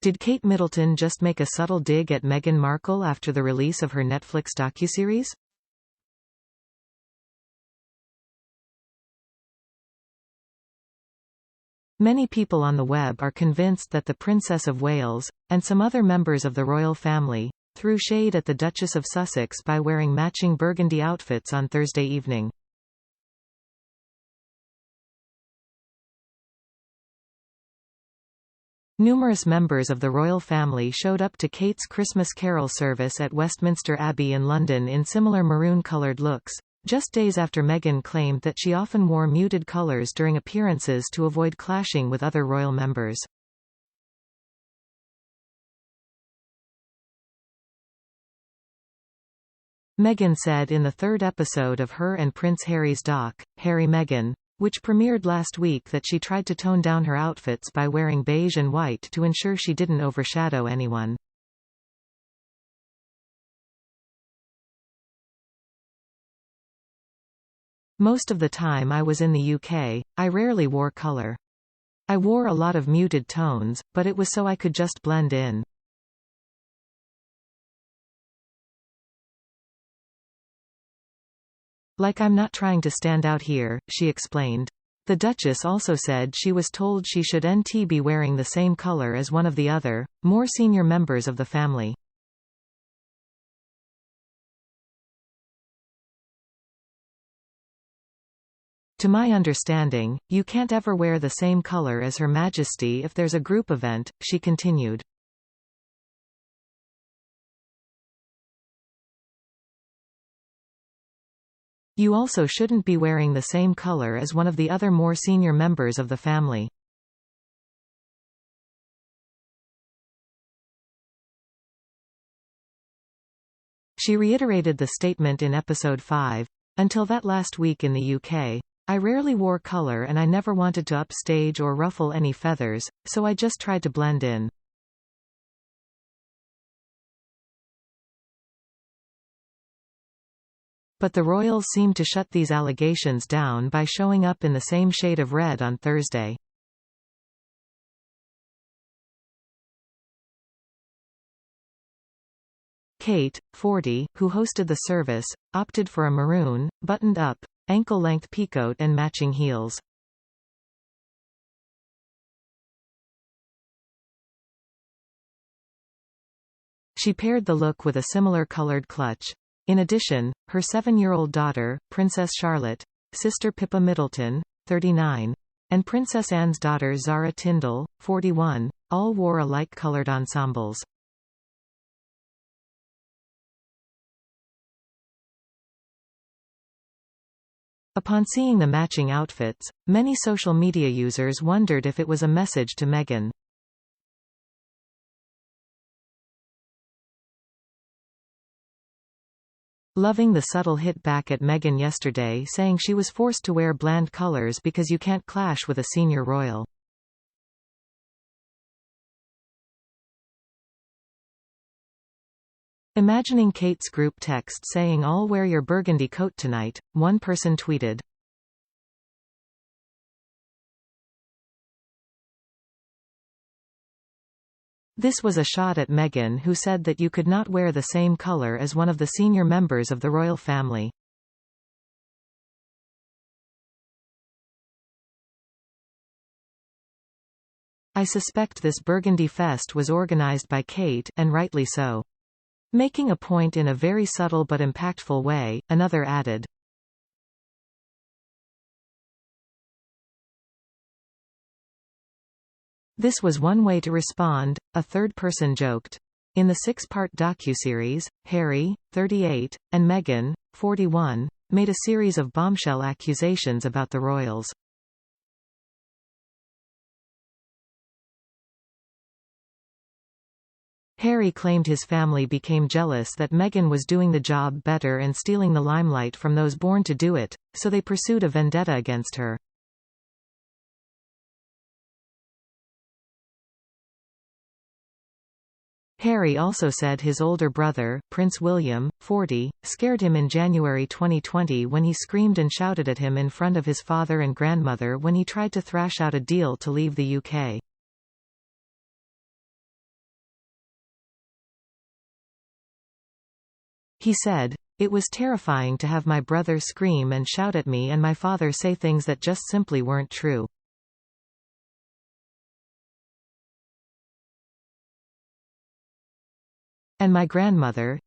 Did Kate Middleton just make a subtle dig at Meghan Markle after the release of her Netflix docuseries? Many people on the web are convinced that the Princess of Wales, and some other members of the royal family, threw shade at the Duchess of Sussex by wearing matching burgundy outfits on Thursday evening. Numerous members of the royal family showed up to Kate's Christmas carol service at Westminster Abbey in London in similar maroon-coloured looks, just days after Meghan claimed that she often wore muted colours during appearances to avoid clashing with other royal members. Meghan said in the third episode of her and Prince Harry's doc, Harry Meghan, which premiered last week, that she tried to tone down her outfits by wearing beige and white to ensure she didn't overshadow anyone. Most of the time I was in the UK, I rarely wore colour. I wore a lot of muted tones, but it was so I could just blend in. Like I'm not trying to stand out here, she explained. The Duchess also said she was told she should be wearing the same colour as one of the other, more senior members of the family. To my understanding, you can't ever wear the same colour as Her Majesty if there's a group event, she continued. You also shouldn't be wearing the same colour as one of the other more senior members of the family. She reiterated the statement in episode 5. Until that last week in the UK, I rarely wore colour and I never wanted to upstage or ruffle any feathers, so I just tried to blend in. But the royals seemed to shut these allegations down by showing up in the same shade of red on Thursday. Kate, 40, who hosted the service, opted for a maroon, buttoned-up, ankle-length peacoat and matching heels. She paired the look with a similar colored clutch. In addition, her 7-year-old daughter, Princess Charlotte, sister Pippa Middleton, 39, and Princess Anne's daughter Zara Tindall, 41, all wore a like-colored ensembles. Upon seeing the matching outfits, many social media users wondered if it was a message to Meghan. Loving the subtle hit back at Meghan yesterday, saying she was forced to wear bland colours because you can't clash with a senior royal. Imagining Kate's group text saying "I'll wear your burgundy coat tonight," one person tweeted. This was a shot at Meghan, who said that you could not wear the same colour as one of the senior members of the royal family. I suspect this burgundy fest was organised by Kate, and rightly so. Making a point in a very subtle but impactful way, another added. This was one way to respond, a third person joked. In the 6-part docuseries, Harry, 38, and Meghan, 41, made a series of bombshell accusations about the royals. Harry claimed his family became jealous that Meghan was doing the job better and stealing the limelight from those born to do it, so they pursued a vendetta against her. Harry also said his older brother, Prince William, 40, scared him in January 2020 when he screamed and shouted at him in front of his father and grandmother when he tried to thrash out a deal to leave the UK. He said, "It was terrifying to have my brother scream and shout at me and my father say things that just simply weren't true." And my grandmother,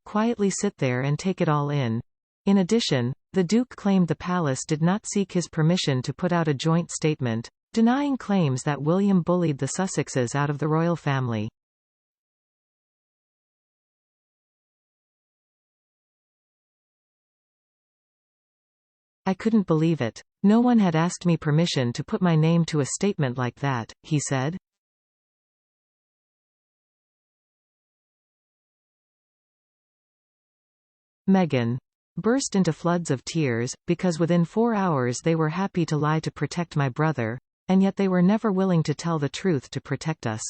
quietly sit there and take it all in. In addition, the Duke claimed the palace did not seek his permission to put out a joint statement, denying claims that William bullied the Sussexes out of the royal family. "I couldn't believe it. No one had asked me permission to put my name to a statement like that," he said. Meghan burst into floods of tears, because within 4 hours they were happy to lie to protect my brother, and yet they were never willing to tell the truth to protect us.